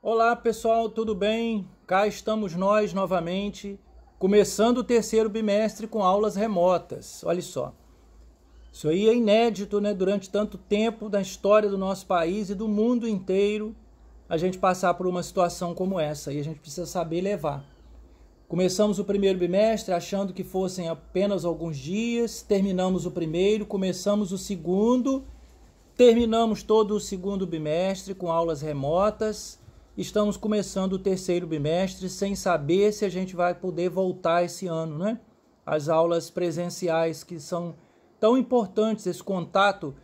Olá pessoal, tudo bem? Cá estamos nós novamente, começando o terceiro bimestre com aulas remotas. Olha só, isso aí é inédito, né? Durante tanto tempo na história do nosso país e do mundo inteiro, a gente passar por uma situação como essa e a gente precisa saber levar. Começamos o primeiro bimestre achando que fossem apenas alguns dias, terminamos o primeiro, começamos o segundo, terminamos todo o segundo bimestre com aulas remotas. Estamos começando o terceiro bimestre sem saber se a gente vai poder voltar esse ano, né? As aulas presenciais que são tão importantes, esse contato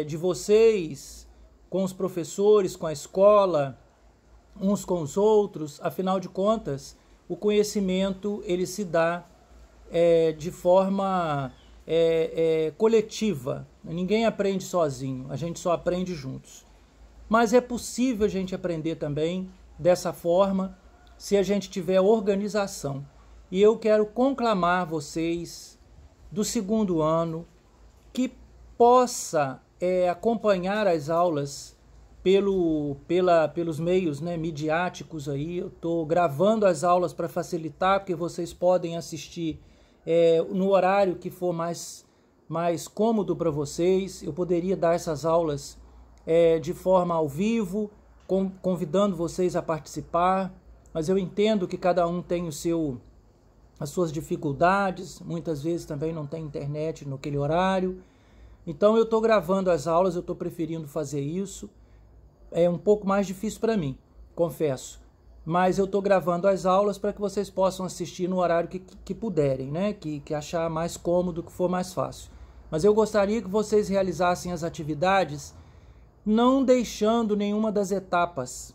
de vocês com os professores, com a escola, uns com os outros. Afinal de contas, o conhecimento ele se dá de forma coletiva. Ninguém aprende sozinho, a gente só aprende juntos. Mas é possível a gente aprender também dessa forma se a gente tiver organização. E eu quero conclamar vocês do segundo ano que possa acompanhar as aulas pelos meios, né, midiáticos aí. Eu estou gravando as aulas para facilitar, porque vocês podem assistir no horário que for mais cômodo para vocês. Eu poderia dar essas aulas de forma ao vivo, convidando vocês a participar, mas eu entendo que cada um tem as suas dificuldades, muitas vezes também não tem internet naquele horário, então eu estou gravando as aulas, eu estou preferindo fazer isso, é um pouco mais difícil para mim, confesso, mas eu estou gravando as aulas para que vocês possam assistir no horário que puderem, né? que achar mais cômodo, que for mais fácil. Mas eu gostaria que vocês realizassem as atividades não deixando nenhuma das etapas.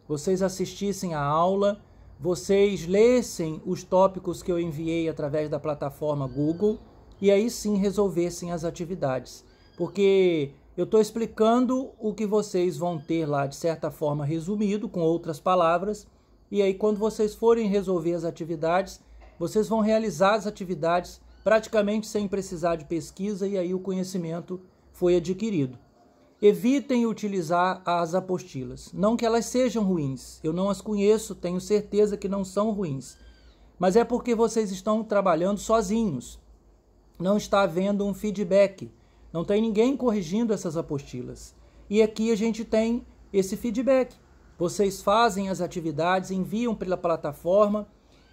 Vocês assistissem a aula, vocês lessem os tópicos que eu enviei através da plataforma Google e aí sim resolvessem as atividades. Porque eu estou explicando o que vocês vão ter lá de certa forma resumido, com outras palavras, e aí quando vocês forem resolver as atividades, vocês vão realizar as atividades praticamente sem precisar de pesquisa e aí o conhecimento foi adquirido. Evitem utilizar as apostilas. Não que elas sejam ruins, eu não as conheço, tenho certeza que não são ruins. Mas é porque vocês estão trabalhando sozinhos. Não está havendo um feedback. Não tem ninguém corrigindo essas apostilas. E aqui a gente tem esse feedback. Vocês fazem as atividades, enviam pela plataforma,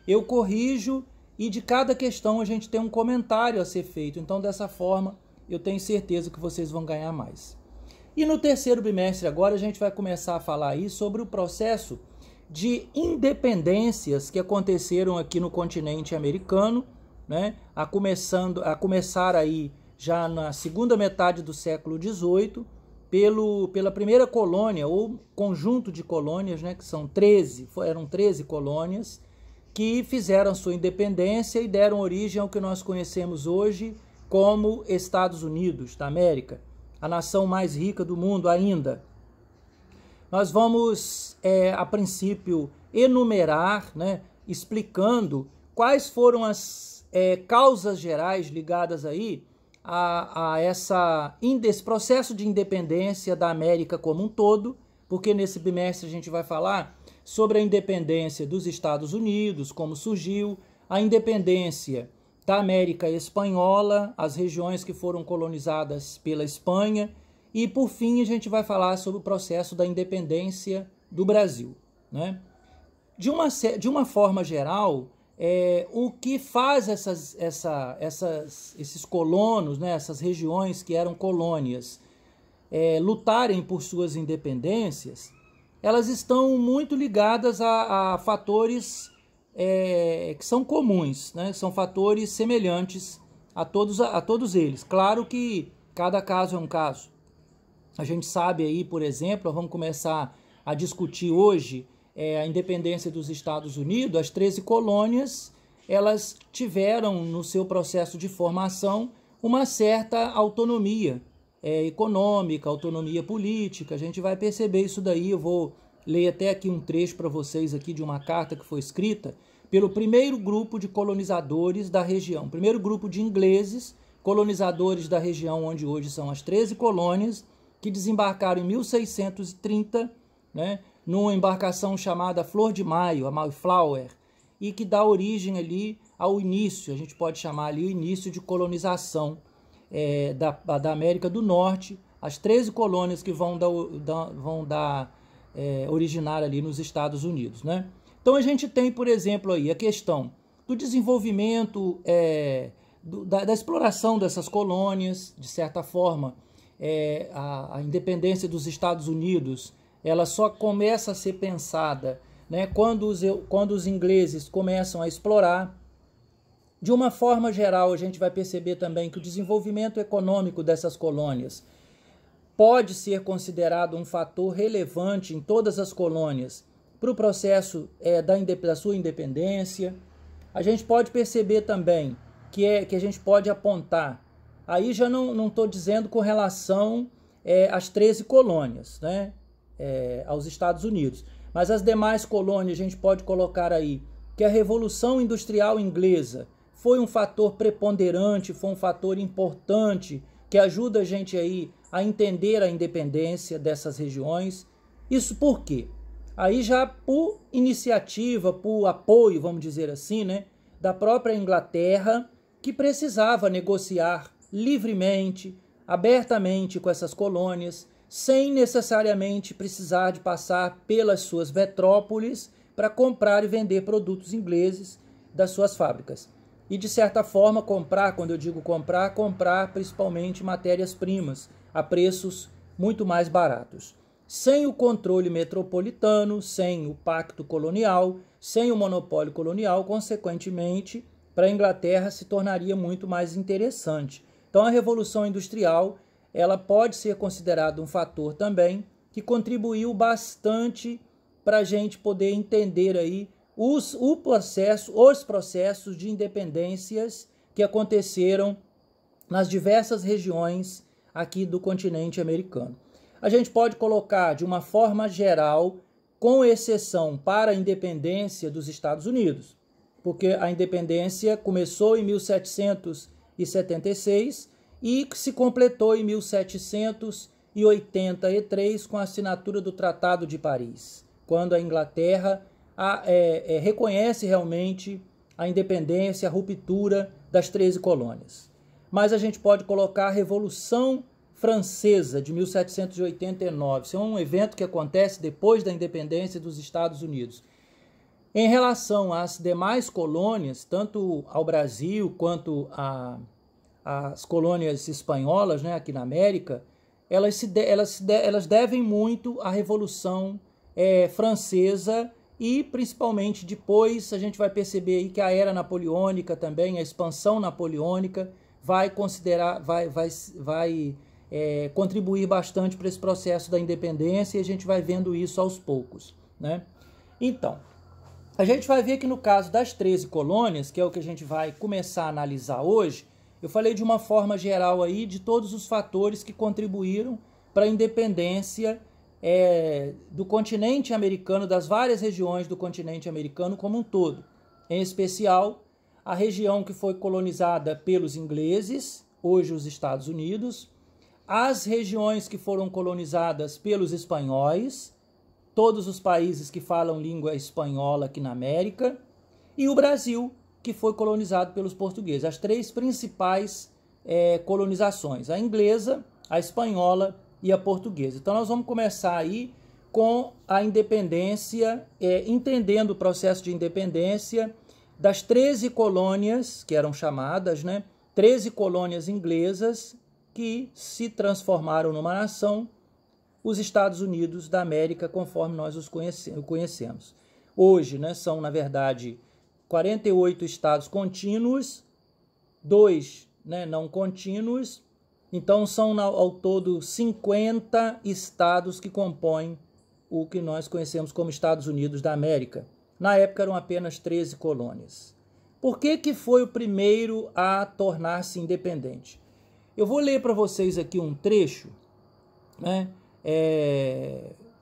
eu corrijo e de cada questão a gente tem um comentário a ser feito. Então, dessa forma, eu tenho certeza que vocês vão ganhar mais. E no terceiro bimestre agora a gente vai começar a falar aí sobre o processo de independências que aconteceram aqui no continente americano, né? a começar aí já na segunda metade do século XVIII, pela primeira colônia ou conjunto de colônias, né? que eram 13 colônias, que fizeram sua independência e deram origem ao que nós conhecemos hoje como Estados Unidos da América. A nação mais rica do mundo ainda. Nós vamos, a princípio, enumerar, né, explicando quais foram as causas gerais ligadas aí a esse processo de independência da América como um todo, porque nesse bimestre a gente vai falar sobre a independência dos Estados Unidos, como surgiu, a independência da América Espanhola, as regiões que foram colonizadas pela Espanha, e por fim a gente vai falar sobre o processo da independência do Brasil, né? De uma forma geral, o que faz esses colonos, né, essas regiões que eram colônias, lutarem por suas independências, elas estão muito ligadas a fatores que são comuns, né? São fatores semelhantes a todos eles. Claro que cada caso é um caso. A gente sabe aí, por exemplo, vamos começar a discutir hoje a independência dos Estados Unidos. As 13 colônias, elas tiveram no seu processo de formação uma certa autonomia econômica, autonomia política. A gente vai perceber isso daí. Eu vou ler até aqui um trecho para vocês aqui de uma carta que foi escrita pelo primeiro grupo de colonizadores da região, primeiro grupo de ingleses, colonizadores da região onde hoje são as 13 colônias, que desembarcaram em 1630, né, numa embarcação chamada Flor de Maio, a Mayflower, e que dá origem ali ao início, a gente pode chamar ali o início de colonização da América do Norte, as 13 colônias que vão originar ali nos Estados Unidos, né? Então a gente tem, por exemplo, aí a questão do desenvolvimento, da exploração dessas colônias. De certa forma, a independência dos Estados Unidos, ela só começa a ser pensada, né, quando os ingleses começam a explorar. De uma forma geral, a gente vai perceber também que o desenvolvimento econômico dessas colônias pode ser considerado um fator relevante em todas as colônias para o processo da sua independência. A gente pode perceber também que a gente pode apontar, aí já não estou dizendo com relação às 13 colônias, né, aos Estados Unidos, mas as demais colônias a gente pode colocar aí que a Revolução Industrial Inglesa foi um fator preponderante, foi um fator importante que ajuda a gente aí a entender a independência dessas regiões. Isso por quê? Aí já por iniciativa, por apoio, vamos dizer assim, né, da própria Inglaterra, que precisava negociar livremente, abertamente com essas colônias, sem necessariamente precisar de passar pelas suas metrópoles para comprar e vender produtos ingleses das suas fábricas. E, de certa forma, comprar, quando eu digo comprar principalmente matérias-primas a preços muito mais baratos. Sem o controle metropolitano, sem o pacto colonial, sem o monopólio colonial, consequentemente, para a Inglaterra se tornaria muito mais interessante. Então, a Revolução Industrial, ela pode ser considerada um fator também que contribuiu bastante para a gente poder entender aí os processos de independências que aconteceram nas diversas regiões aqui do continente americano. A gente pode colocar de uma forma geral, com exceção para a independência dos Estados Unidos, porque a independência começou em 1776 e se completou em 1783 com a assinatura do Tratado de Paris, quando a Inglaterra reconhece realmente a independência, a ruptura das 13 colônias. Mas a gente pode colocar a Revolução Francesa de 1789. Isso é um evento que acontece depois da independência dos Estados Unidos. Em relação às demais colônias, tanto ao Brasil quanto às colônias espanholas, né, aqui na América, elas devem muito à Revolução Francesa. E, principalmente, depois a gente vai perceber aí que a era napoleônica também, a expansão napoleônica, vai contribuir bastante para esse processo da independência, e a gente vai vendo isso aos poucos, né? Então, a gente vai ver que no caso das 13 colônias, que é o que a gente vai começar a analisar hoje, eu falei de uma forma geral aí de todos os fatores que contribuíram para a independência do continente americano, das várias regiões do continente americano como um todo. Em especial, a região que foi colonizada pelos ingleses, hoje os Estados Unidos, as regiões que foram colonizadas pelos espanhóis, todos os países que falam língua espanhola aqui na América, e o Brasil, que foi colonizado pelos portugueses. As 3 principais colonizações, a inglesa, a espanhola e a portuguesa. Então nós vamos começar aí com a independência, entendendo o processo de independência das 13 colônias, que eram chamadas, né, 13 colônias inglesas que se transformaram numa nação, os Estados Unidos da América, conforme nós os conhecemos. Hoje, né, são, na verdade, 48 estados contínuos, 2, né, não contínuos. Então, são ao todo 50 estados que compõem o que nós conhecemos como Estados Unidos da América. Na época, eram apenas 13 colônias. Por que foi o primeiro a tornar-se independente? Eu vou ler para vocês aqui um trecho, né,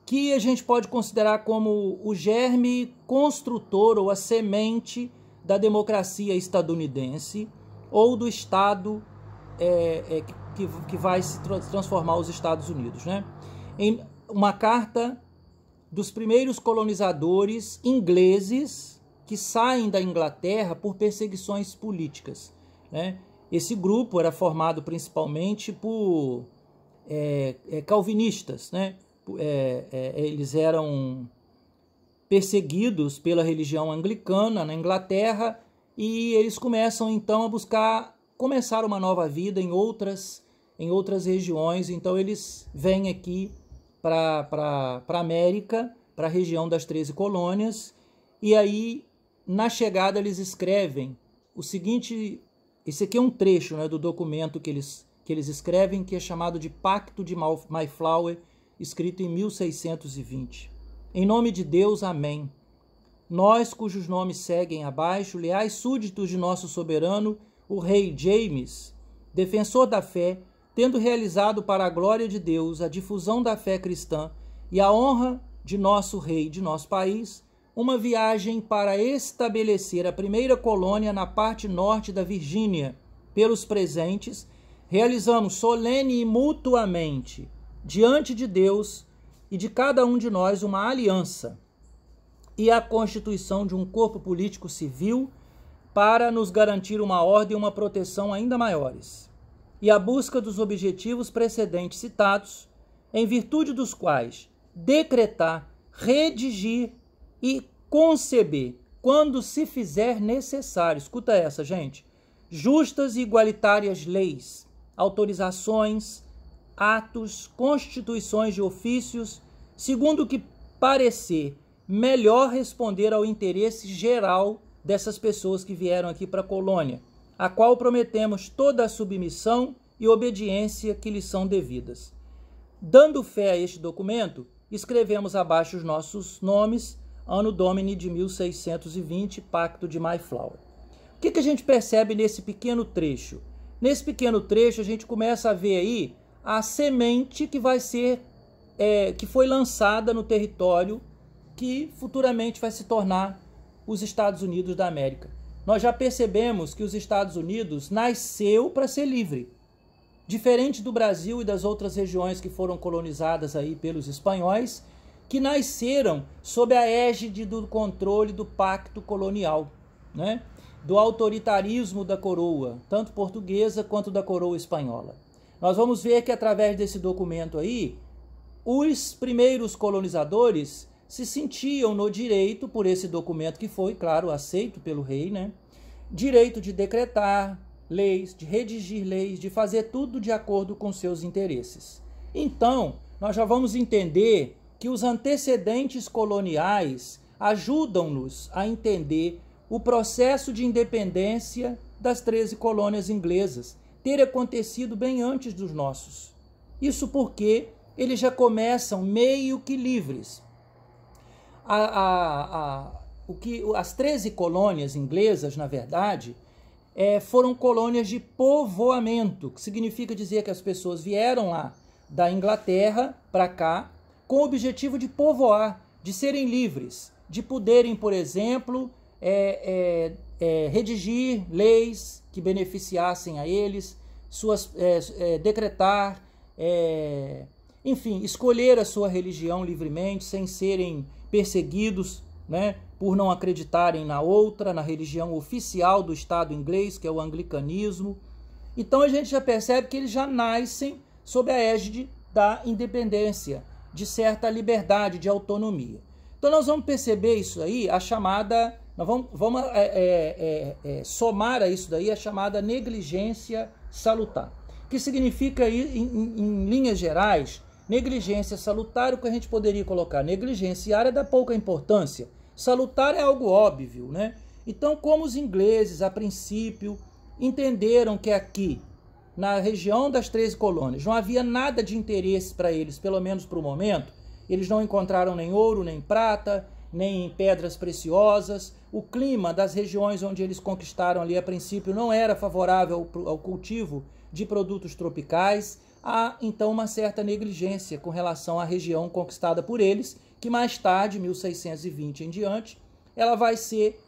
que a gente pode considerar como o germe construtor ou a semente da democracia estadunidense ou do Estado que vai se transformar os Estados Unidos, né? Em uma carta dos primeiros colonizadores ingleses que saem da Inglaterra por perseguições políticas, né? Esse grupo era formado principalmente por calvinistas, né? Eles eram perseguidos pela religião anglicana na Inglaterra e eles começam então a começar uma nova vida em outras regiões. Então eles vêm aqui para a América, para a região das 13 colônias, e aí na chegada eles escrevem o seguinte. Esse aqui é um trecho, né, do documento que eles escrevem, que é chamado de Pacto de Mayflower, escrito em 1620. Em nome de Deus, amém. Nós, cujos nomes seguem abaixo, leais súditos de nosso soberano, o rei James, defensor da fé, tendo realizado para a glória de Deus a difusão da fé cristã e a honra de nosso rei de nosso país, uma viagem para estabelecer a primeira colônia na parte norte da Virgínia. Pelos presentes, realizamos solene e mutuamente, diante de Deus e de cada um de nós, uma aliança e a constituição de um corpo político civil para nos garantir uma ordem e uma proteção ainda maiores, e a busca dos objetivos precedentes citados, em virtude dos quais decretar, redigir e conceber, quando se fizer necessário, escuta essa, gente, justas e igualitárias leis, autorizações, atos, constituições de ofícios, segundo o que parecer melhor responder ao interesse geral dessas pessoas que vieram aqui para a colônia, a qual prometemos toda a submissão e obediência que lhes são devidas. Dando fé a este documento, escrevemos abaixo os nossos nomes, Anno Domini de 1620, Pacto de Mayflower. O que a gente percebe nesse pequeno trecho? Nesse pequeno trecho a gente começa a ver aí a semente que vai ser, que foi lançada no território que futuramente vai se tornar os Estados Unidos da América. Nós já percebemos que os Estados Unidos nasceu para ser livre. Diferente do Brasil e das outras regiões que foram colonizadas aí pelos espanhóis, que nasceram sob a égide do controle do pacto colonial, né? Do autoritarismo da coroa, tanto portuguesa quanto da coroa espanhola. Nós vamos ver que através desse documento aí, os primeiros colonizadores se sentiam no direito, por esse documento que foi, claro, aceito pelo rei, né? Direito de decretar leis, de redigir leis, de fazer tudo de acordo com seus interesses. Então, nós já vamos entender que os antecedentes coloniais ajudam-nos a entender o processo de independência das 13 colônias inglesas ter acontecido bem antes dos nossos. Isso porque eles já começam meio que livres. As 13 colônias inglesas, na verdade, foram colônias de povoamento, que significa dizer que as pessoas vieram lá da Inglaterra para cá com o objetivo de povoar, de serem livres, de poderem, por exemplo, redigir leis que beneficiassem a eles, decretar, enfim, escolher a sua religião livremente, sem serem perseguidos, né, por não acreditarem na outra, na religião oficial do Estado inglês, que é o anglicanismo. Então a gente já percebe que eles já nascem sob a égide da independência, de certa liberdade, de autonomia. Então nós vamos perceber isso aí, a chamada, nós vamos somar a isso daí a chamada negligência salutar, que significa aí, em linhas gerais, negligência salutar, o que a gente poderia colocar, negligenciar é da pouca importância, salutar é algo óbvio, né? Então, como os ingleses, a princípio, entenderam que aqui, na região das 13 colônias, não havia nada de interesse para eles, pelo menos para o momento, eles não encontraram nem ouro, nem prata, nem pedras preciosas, o clima das regiões onde eles conquistaram ali, a princípio, não era favorável ao cultivo de produtos tropicais. Há, então, uma certa negligência com relação à região conquistada por eles, que mais tarde, 1620 em diante, ela vai ser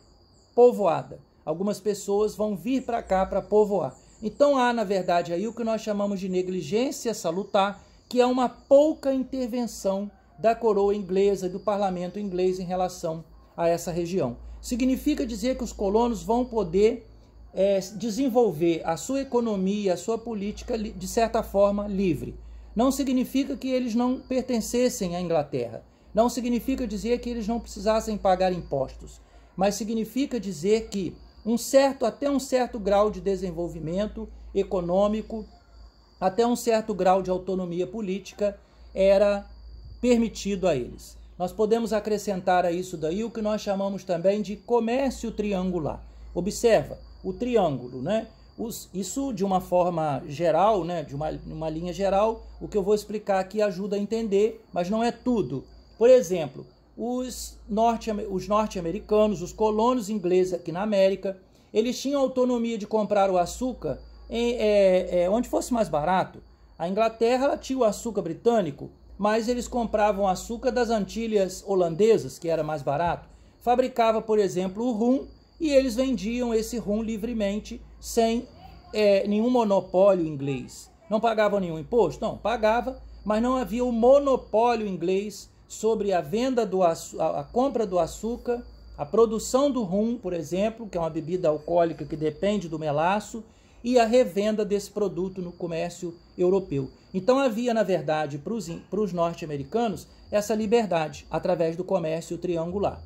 povoada. Algumas pessoas vão vir para cá para povoar. Então há, na verdade, aí o que nós chamamos de negligência salutar, que é uma pouca intervenção da coroa inglesa e do parlamento inglês em relação a essa região. Significa dizer que os colonos vão poder desenvolver a sua economia, a sua política, de certa forma, livre. Não significa que eles não pertencessem à Inglaterra. Não significa dizer que eles não precisassem pagar impostos. Mas significa dizer que até um certo grau de desenvolvimento econômico, até um certo grau de autonomia política era permitido a eles. Nós podemos acrescentar a isso daí o que nós chamamos também de comércio triangular. Observa, o triângulo, né? Isso de uma forma geral, né? De uma linha geral, o que eu vou explicar aqui ajuda a entender, mas não é tudo. Por exemplo, os norte-americanos, os colonos ingleses aqui na América, eles tinham autonomia de comprar o açúcar onde fosse mais barato. A Inglaterra ela tinha o açúcar britânico, mas eles compravam açúcar das Antilhas holandesas, que era mais barato. Fabricava, por exemplo, o rum, e eles vendiam esse rum livremente, sem nenhum monopólio inglês. Não pagavam nenhum imposto? Não, pagava, mas não havia o monopólio inglês sobre a venda a compra do açúcar, a produção do rum, por exemplo, que é uma bebida alcoólica que depende do melaço, e a revenda desse produto no comércio europeu. Então havia, na verdade, para os norte-americanos, essa liberdade através do comércio triangular.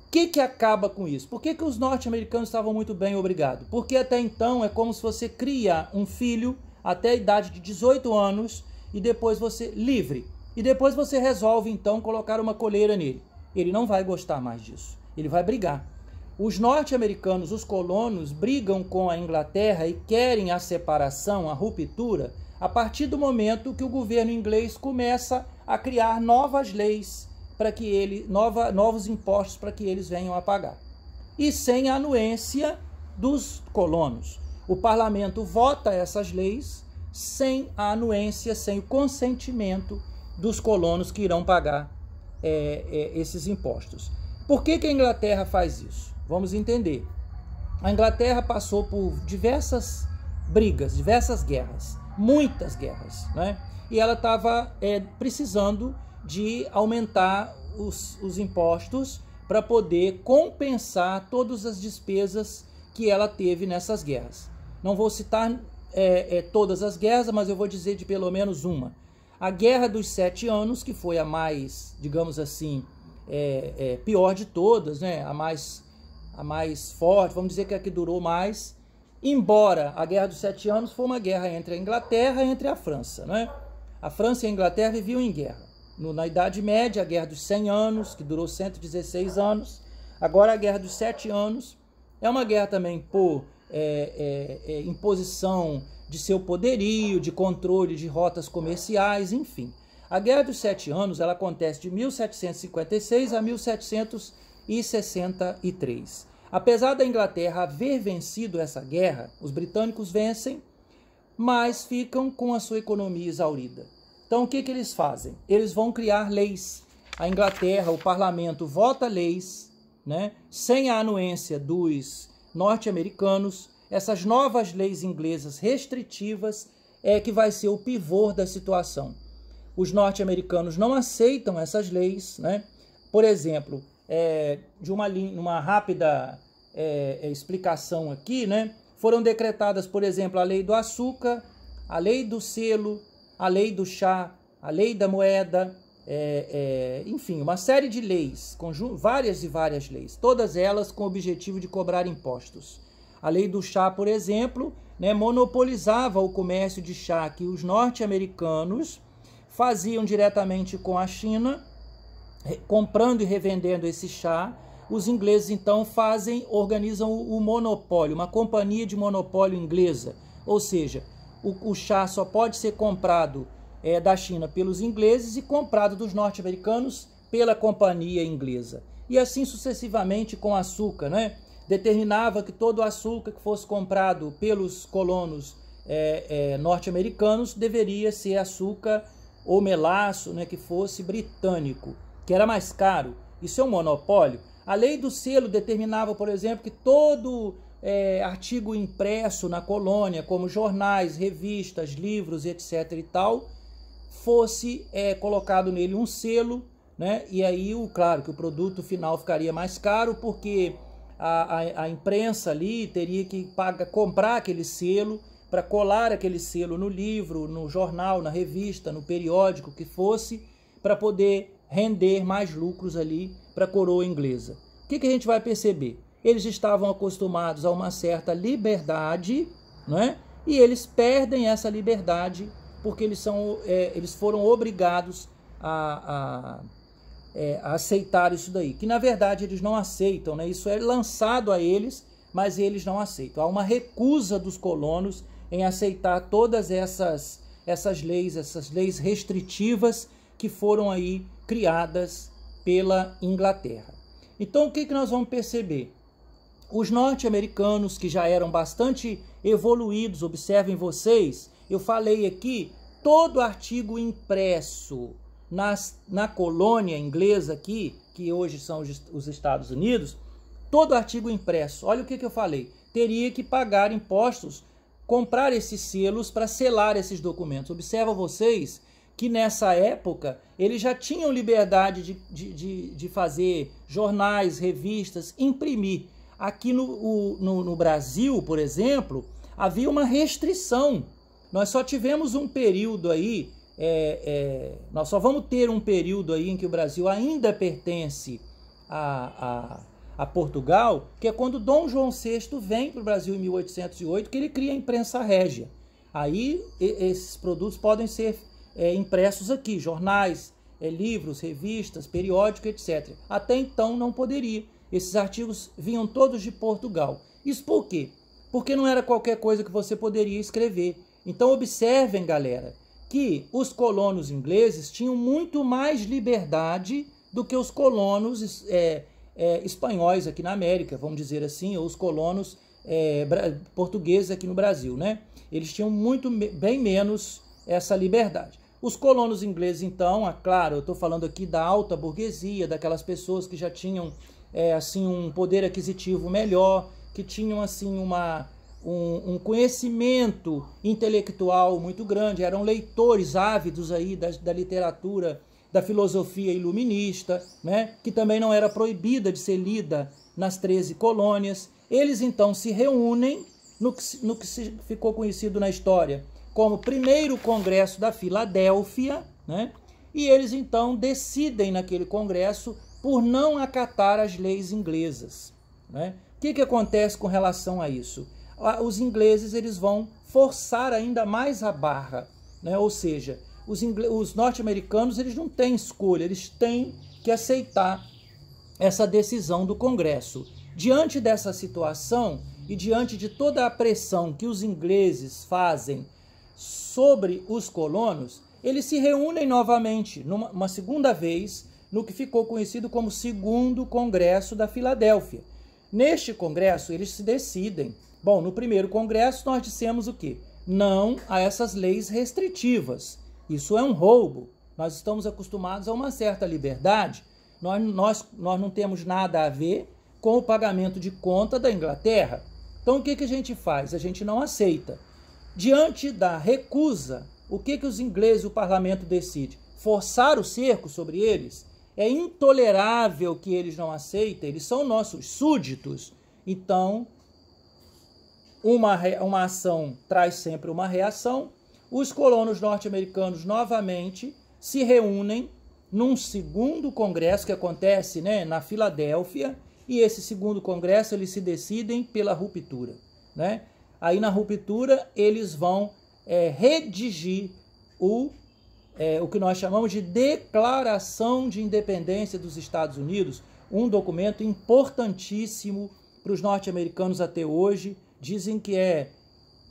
O que acaba com isso? Por que os norte-americanos estavam muito bem, obrigado? Porque até então é como se você cria um filho até a idade de 18 anos e depois você livre. E depois você resolve, então, colocar uma coleira nele. Ele não vai gostar mais disso. Ele vai brigar. Os norte-americanos, os colonos, brigam com a Inglaterra e querem a separação, a ruptura, a partir do momento que o governo inglês começa a criar novas leis para que novos impostos para que eles venham a pagar. E sem a anuência dos colonos. O parlamento vota essas leis sem a anuência, sem o consentimento dos colonos que irão pagar esses impostos. Por que a Inglaterra faz isso? Vamos entender. A Inglaterra passou por diversas brigas, diversas guerras, muitas guerras, né? E ela estava precisando de aumentar os impostos para poder compensar todas as despesas que ela teve nessas guerras. Não vou citar todas as guerras, mas eu vou dizer de pelo menos uma. A Guerra dos 7 Anos, que foi a mais, digamos assim, pior de todas, né? a mais forte, vamos dizer que é a que durou mais, embora a Guerra dos 7 Anos foi uma guerra entre a Inglaterra e entre a França, né? A França e a Inglaterra viviam em guerra. Na Idade Média, a Guerra dos 100 Anos, que durou 116 anos. Agora, a Guerra dos 7 Anos é uma guerra também por imposição de seu poderio, de controle de rotas comerciais, enfim. A Guerra dos 7 Anos ela acontece de 1756 a 1763. Apesar da Inglaterra haver vencido essa guerra, os britânicos vencem, mas ficam com a sua economia exaurida. Então, o que eles fazem? Eles vão criar leis. A Inglaterra, o parlamento, vota leis, né, sem a anuência dos norte-americanos. Essas novas leis inglesas restritivas que vai ser o pivô da situação. Os norte-americanos não aceitam essas leis, né? Por exemplo, numa rápida explicação aqui, né? Foram decretadas, por exemplo, a lei do açúcar, a lei do selo, a lei do chá, a lei da moeda, enfim, uma série de leis, várias e várias leis, todas elas com o objetivo de cobrar impostos. A lei do chá, por exemplo, né, monopolizava o comércio de chá que os norte-americanos faziam diretamente com a China, comprando e revendendo esse chá. Os ingleses, então, organizam o monopólio, uma companhia de monopólio inglesa, ou seja, o chá só pode ser comprado da China pelos ingleses e comprado dos norte-americanos pela companhia inglesa. E assim sucessivamente com açúcar, né? Determinava que todo o açúcar que fosse comprado pelos colonos norte-americanos deveria ser açúcar ou melaço, né, que fosse britânico, que era mais caro. Isso é um monopólio. A lei do selo determinava, por exemplo, que todo artigo impresso na colônia, como jornais, revistas, livros, etc. e tal, fosse colocado nele um selo, né? E aí, claro, que o produto final ficaria mais caro, porque a imprensa ali teria que comprar aquele selo para colar aquele selo no livro, no jornal, na revista, no periódico que fosse, para poder render mais lucros ali para a coroa inglesa. O que a gente vai perceber? Eles estavam acostumados a uma certa liberdade, né? E eles perdem essa liberdade porque eles foram obrigados a aceitar isso daí, que na verdade eles não aceitam, né? Isso é lançado a eles, mas eles não aceitam. Há uma recusa dos colonos em aceitar todas essas leis restritivas que foram aí criadas pela Inglaterra. Então o que nós vamos perceber? Os norte-americanos, que já eram bastante evoluídos, observem vocês, eu falei aqui, todo artigo impresso na colônia inglesa aqui, que hoje são os Estados Unidos, todo artigo impresso, olha o que eu falei, teria que pagar impostos, comprar esses selos para selar esses documentos. Observa vocês que nessa época eles já tinham liberdade de fazer jornais, revistas, imprimir. Aqui no Brasil, por exemplo, havia uma restrição. Nós só tivemos um período aí, nós só vamos ter um período aí em que o Brasil ainda pertence a Portugal, que é quando Dom João VI vem para o Brasil em 1808, que ele cria a imprensa régia. Aí esses produtos podem ser impressos aqui, jornais, livros, revistas, periódicos, etc. Até então não poderia. Esses artigos vinham todos de Portugal. Isso por quê? Porque não era qualquer coisa que você poderia escrever. Então observem, galera, que os colonos ingleses tinham muito mais liberdade do que os colonos espanhóis aqui na América, vamos dizer assim, ou os colonos portugueses aqui no Brasil, né? Eles tinham bem menos essa liberdade. Os colonos ingleses, então, claro, eu estou falando aqui da alta burguesia, daquelas pessoas que já tinham assim, um poder aquisitivo melhor, que tinham assim, um conhecimento intelectual muito grande, eram leitores ávidos aí da literatura, da filosofia iluminista, né, que também não era proibida de ser lida nas 13 colônias. Eles então se reúnem no que ficou conhecido na história como primeiro Congresso da Filadélfia, né, e eles então decidem naquele congresso por não acatar as leis inglesas, né? O que acontece com relação a isso? Os ingleses eles vão forçar ainda mais a barra, né? Ou seja, os norte-americanos eles não têm escolha, eles têm que aceitar essa decisão do Congresso. Diante dessa situação e diante de toda a pressão que os ingleses fazem sobre os colonos, eles se reúnem novamente, uma segunda vez, no que ficou conhecido como Segundo Congresso da Filadélfia. Neste congresso, eles se decidem. Bom, no primeiro congresso, nós dissemos o quê? Não a essas leis restritivas. Isso é um roubo. Nós estamos acostumados a uma certa liberdade. Nós não temos nada a ver com o pagamento de conta da Inglaterra. Então, o que a gente faz? A gente não aceita. Diante da recusa, o que os ingleses, o parlamento decide? Forçar o cerco sobre eles? É intolerável que eles não aceitem, eles são nossos súditos. Então, uma ação traz sempre uma reação. Os colonos norte-americanos novamente se reúnem num segundo congresso que acontece, né, na Filadélfia, e esse segundo congresso eles se decidem pela ruptura, né? Aí na ruptura eles vão redigir o que nós chamamos de Declaração de Independência dos Estados Unidos, um documento importantíssimo para os norte-americanos até hoje. Dizem que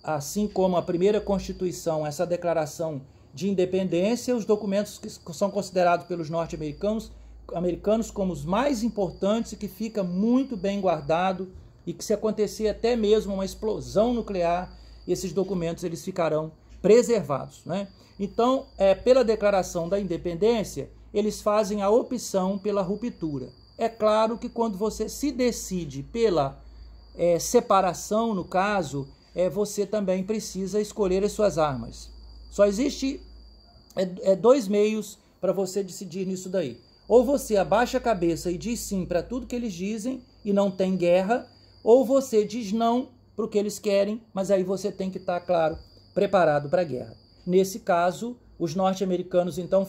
assim como a primeira Constituição, essa Declaração de Independência, os documentos que são considerados pelos norte-americanos como os mais importantes e que fica muito bem guardado, e que se acontecer até mesmo uma explosão nuclear, esses documentos eles ficarão preservados, né? Então, pela Declaração da Independência, eles fazem a opção pela ruptura. É claro que quando você se decide pela separação, no caso, você também precisa escolher as suas armas. Só existe dois meios para você decidir nisso daí. Ou você abaixa a cabeça e diz sim para tudo que eles dizem e não tem guerra, ou você diz não para o que eles querem, mas aí você tem que estar, claro, preparado para a guerra. Nesse caso, os norte-americanos então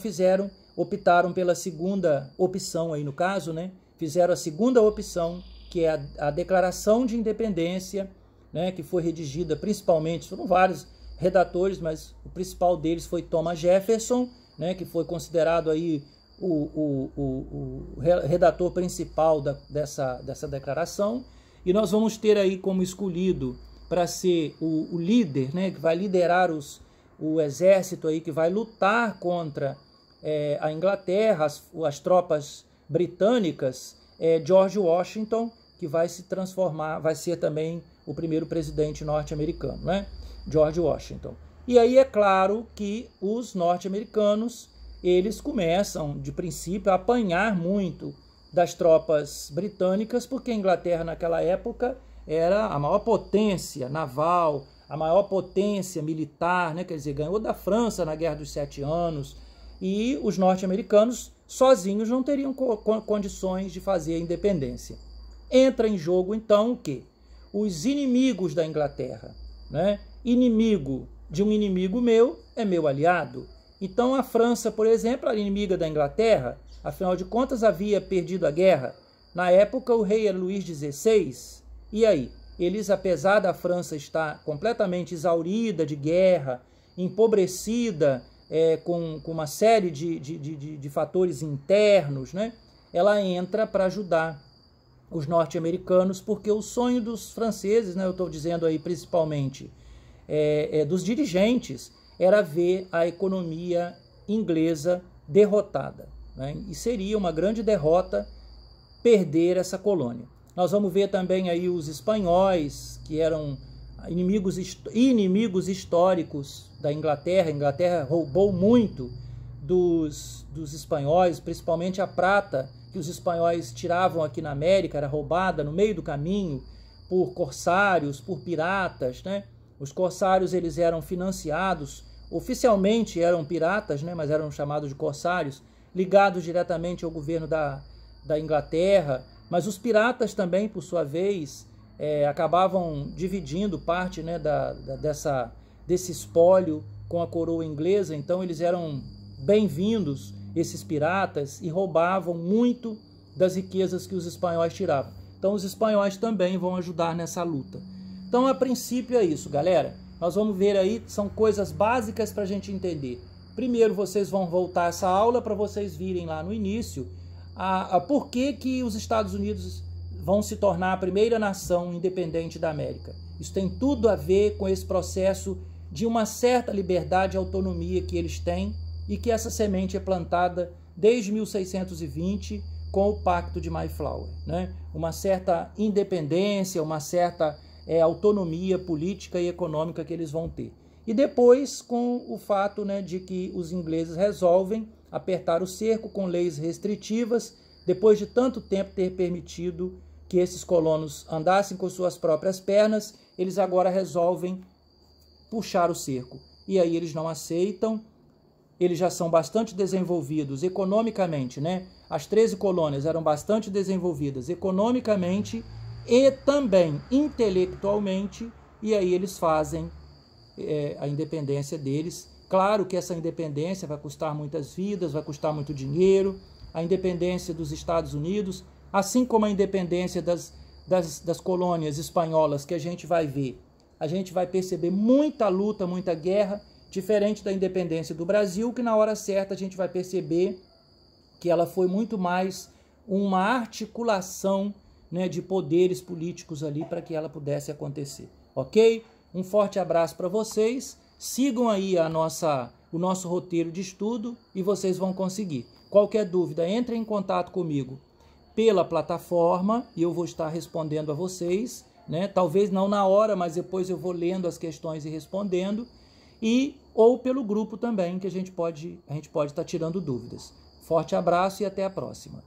optaram pela segunda opção aí no caso, né? Fizeram a segunda opção, que é a Declaração de Independência, né? Que foi redigida principalmente, foram vários redatores, mas o principal deles foi Thomas Jefferson, né? Que foi considerado aí o redator principal dessa declaração. E nós vamos ter aí como escolhido para ser o líder, né? Que vai liderar o exército aí que vai lutar contra a Inglaterra, as tropas britânicas, George Washington, que vai se transformar, vai ser também o primeiro presidente norte-americano, né? George Washington. E aí é claro que os norte-americanos, eles começam, de princípio, a apanhar muito das tropas britânicas, porque a Inglaterra naquela época era a maior potência naval, a maior potência militar, né? Quer dizer, ganhou da França na Guerra dos 7 Anos, e os norte-americanos sozinhos não teriam condições de fazer a independência. Entra em jogo, então, o quê? Os inimigos da Inglaterra, né? Inimigo de um inimigo meu é meu aliado. Então a França, por exemplo, era inimiga da Inglaterra, afinal de contas havia perdido a guerra. Na época o rei era Luís XVI, e aí? Eles, apesar da França estar completamente exaurida de guerra, empobrecida, com uma série de fatores internos, né? Ela entra para ajudar os norte-americanos, porque o sonho dos franceses, né, eu estou dizendo aí principalmente dos dirigentes, era ver a economia inglesa derrotada, né? E seria uma grande derrota perder essa colônia. Nós vamos ver também aí os espanhóis, que eram inimigos históricos da Inglaterra. A Inglaterra roubou muito dos espanhóis, principalmente a prata que os espanhóis tiravam aqui na América, era roubada no meio do caminho por corsários, por piratas, né? Os corsários, eles eram financiados, oficialmente eram piratas, né? Mas eram chamados de corsários, ligados diretamente ao governo da Inglaterra. Mas os piratas também, por sua vez, acabavam dividindo parte, né, desse espólio com a coroa inglesa. Então eles eram bem-vindos, esses piratas, e roubavam muito das riquezas que os espanhóis tiravam. Então os espanhóis também vão ajudar nessa luta. Então, a princípio é isso, galera. Nós vamos ver aí, são coisas básicas para a gente entender. Primeiro, vocês vão voltar essa aula para vocês virem lá no início por que os Estados Unidos vão se tornar a primeira nação independente da América. Isso tem tudo a ver com esse processo de uma certa liberdade e autonomia que eles têm, e que essa semente é plantada desde 1620 com o Pacto de Mayflower, né? Uma certa independência, uma certa autonomia política e econômica que eles vão ter. E depois com o fato, né, de que os ingleses resolvem apertar o cerco com leis restritivas, depois de tanto tempo ter permitido que esses colonos andassem com suas próprias pernas, eles agora resolvem puxar o cerco. E aí eles não aceitam, eles já são bastante desenvolvidos economicamente, né? As 13 colônias eram bastante desenvolvidas economicamente e também intelectualmente, e aí eles fazem a independência deles. Claro que essa independência vai custar muitas vidas, vai custar muito dinheiro. A independência dos Estados Unidos, assim como a independência das colônias espanholas, que a gente vai ver, a gente vai perceber muita luta, muita guerra, diferente da independência do Brasil, que na hora certa a gente vai perceber que ela foi muito mais uma articulação, né, de poderes políticos ali para que ela pudesse acontecer, ok? Um forte abraço para vocês, sigam aí o nosso roteiro de estudo e vocês vão conseguir. Qualquer dúvida, entre em contato comigo pela plataforma e eu vou estar respondendo a vocês, né? Talvez não na hora, mas depois eu vou lendo as questões e respondendo, ou pelo grupo também, que a gente pode estar tirando dúvidas. Forte abraço e até a próxima.